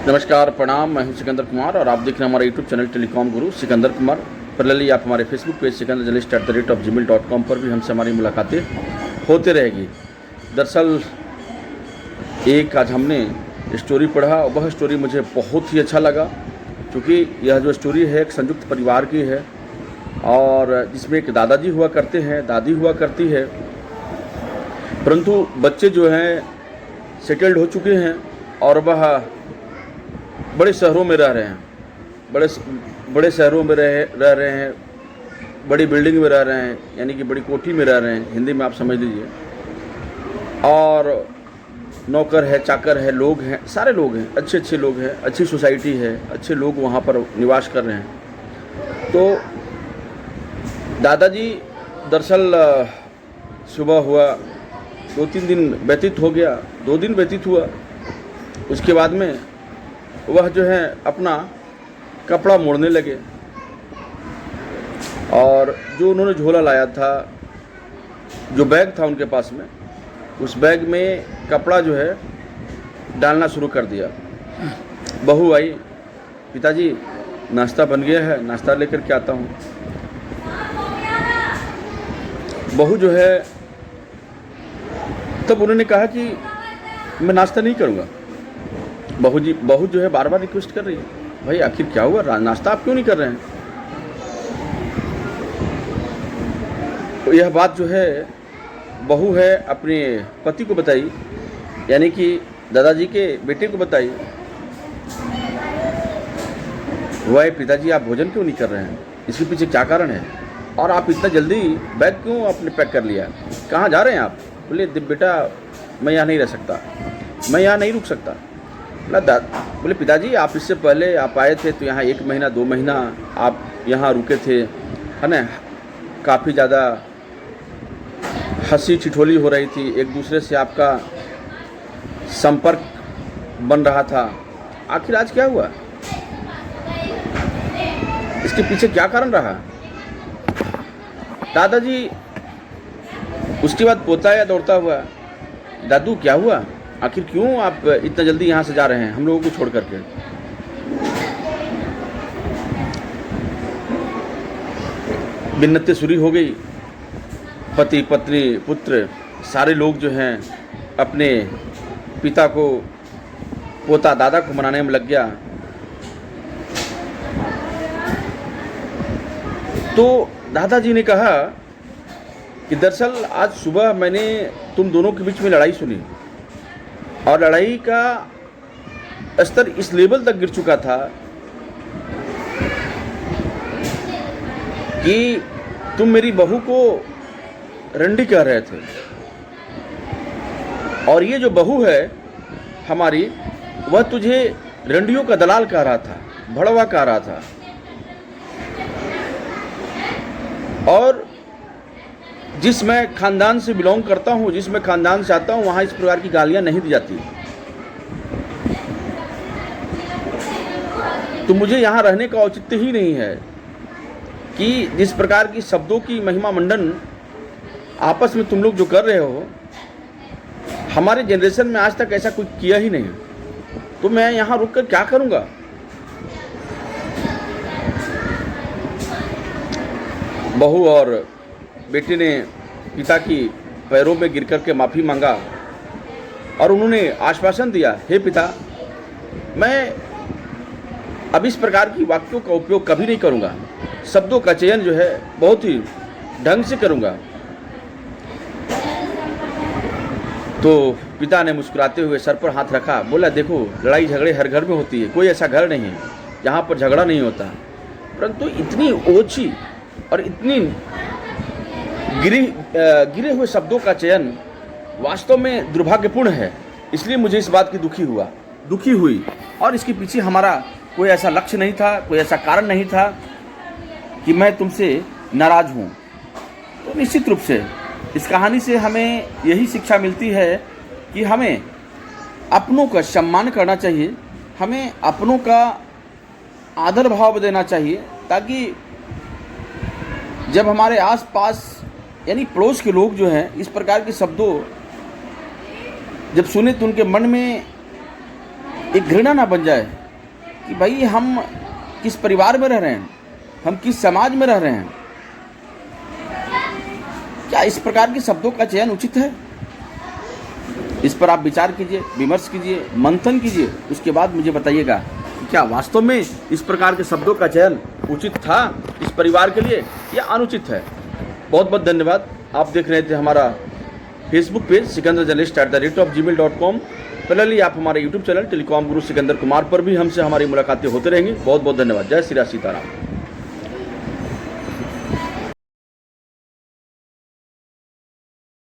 नमस्कार, प्रणाम। मैं हूं सिकंदर कुमार और आप देख रहे हैं हमारा यूट्यूब चैनल टेलीकॉम गुरु सिकंदर कुमार। पैरेलली आप हमारे फेसबुक पेज sikandarjournalist@gmail.com पर भी हमसे हमारी मुलाकातें होते रहेगी। दरअसल एक आज हमने स्टोरी पढ़ा, वह स्टोरी मुझे बहुत ही अच्छा लगा, क्योंकि यह जो स्टोरी है एक संयुक्त परिवार की है और जिसमें एक दादाजी हुआ करते हैं, दादी हुआ करती है, परंतु बच्चे जो हैं सेटल्ड हो चुके हैं और वह बड़े शहरों में रह रहे हैं, बड़े शहरों में रह रहे हैं, बड़ी बिल्डिंग में रह रहे हैं, यानी कि बड़ी कोठी में रह रहे हैं, हिंदी में आप समझ लीजिए। और नौकर है, चाकर है, लोग हैं, सारे लोग हैं, अच्छे अच्छे लोग हैं, अच्छी सोसाइटी है, अच्छे लोग वहाँ पर निवास कर रहे हैं। तो दादाजी दरअसल सुबह हुआ, 2-3 दिन व्यतीत हो गया, 2 दिन व्यतीत हुआ, उसके बाद में वह जो है अपना कपड़ा मोड़ने लगे और जो उन्होंने झोला लाया था, जो बैग था उनके पास में, उस बैग में कपड़ा जो है डालना शुरू कर दिया। बहू आई, पिताजी नाश्ता बन गया है, नाश्ता लेकर के आता हूँ। बहू जो है तब उन्होंने कहा कि मैं नाश्ता नहीं करूँगा। बहू जो है बार बार रिक्वेस्ट कर रही है, भाई आखिर क्या हुआ, नाश्ता आप क्यों नहीं कर रहे हैं। तो यह बात जो है बहू है अपने पति को बताई, यानी कि दादाजी के बेटे को बताई। वह पिताजी आप भोजन क्यों नहीं कर रहे हैं, इसके पीछे क्या कारण है, और आप इतना जल्दी बैग क्यों आपने पैक कर लिया, कहाँ जा रहे हैं आप। बोले बेटा मैं यहाँ नहीं रह सकता, मैं यहाँ नहीं रुक सकता। बोले पिताजी आप इससे पहले आप आए थे तो यहाँ 1 महीना 2 महीना आप यहाँ रुके थे, है ना, काफ़ी ज़्यादा हंसी ठिठोली हो रही थी, एक दूसरे से आपका संपर्क बन रहा था, आखिर आज क्या हुआ, इसके पीछे क्या कारण रहा। दादाजी उसके बाद पोता या दौड़ता हुआ, दादू क्या हुआ, आखिर क्यों आप इतना जल्दी यहाँ से जा रहे हैं हम लोगों को छोड़ करके। बिन्नतें शुरू हो गई, पति पत्नी पुत्र सारे लोग जो हैं अपने पिता को, पोता दादा को मनाने में लग गया। तो दादाजी ने कहा कि दरअसल आज सुबह मैंने तुम दोनों के बीच में लड़ाई सुनी और लड़ाई का स्तर इस लेवल तक गिर चुका था कि तुम मेरी बहू को रंडी कह रहे थे, और ये जो बहू है हमारी, वह तुझे रंडियों का दलाल कह रहा था, भड़वा कह रहा था। और जिस मैं खानदान से बिलोंग करता हूँ, जिस मैं खानदान से आता हूँ, वहाँ इस प्रकार की गालियाँ नहीं दी जाती। तो मुझे यहाँ रहने का औचित्य ही नहीं है कि जिस प्रकार की शब्दों की महिमा मंडन आपस में तुम लोग जो कर रहे हो, हमारे जनरेशन में आज तक ऐसा कुछ किया ही नहीं, तो मैं यहाँ रुक कर क्या करूँगा। बहू और बेटे ने पिता की पैरों में गिर कर के माफ़ी मांगा और उन्होंने आश्वासन दिया, हे पिता मैं अब इस प्रकार की वाक्यों का उपयोग कभी नहीं करूँगा, शब्दों का चयन जो है बहुत ही ढंग से करूँगा। तो पिता ने मुस्कुराते हुए सर पर हाथ रखा, बोला देखो लड़ाई झगड़े हर घर में होती है, कोई ऐसा घर नहीं है जहाँ पर झगड़ा नहीं होता, परंतु इतनी ओछी और इतनी गिरे हुए शब्दों का चयन वास्तव में दुर्भाग्यपूर्ण है। इसलिए मुझे इस बात की दुखी हुई और इसके पीछे हमारा कोई ऐसा लक्ष्य नहीं था, कोई ऐसा कारण नहीं था कि मैं तुमसे नाराज़ हूँ। तो निश्चित रूप से इस कहानी से हमें यही शिक्षा मिलती है कि हमें अपनों का सम्मान करना चाहिए, हमें अपनों का आदर भाव देना चाहिए, ताकि जब हमारे आसपास यानी पड़ोस के लोग जो हैं इस प्रकार के शब्दों जब सुने तो उनके मन में एक घृणा ना बन जाए कि भाई हम किस परिवार में रह रहे हैं, हम किस समाज में रह रहे हैं। क्या इस प्रकार के शब्दों का चयन उचित है? इस पर आप विचार कीजिए, विमर्श कीजिए, मंथन कीजिए, उसके बाद मुझे बताइएगा कि क्या वास्तव में इस प्रकार के शब्दों का चयन उचित था इस परिवार के लिए या अनुचित है। बहुत बहुत धन्यवाद। आप देख रहे थे हमारा Facebook page Sikandar journalist @gmail.com। Parallelly आप हमारे यूट्यूब चैनल टेलीकॉम गुरु सिकंदर कुमार पर भी हमसे हमारी मुलाकातें होते रहेंगी। बहुत बहुत धन्यवाद। जय श्री राम, सीताराम।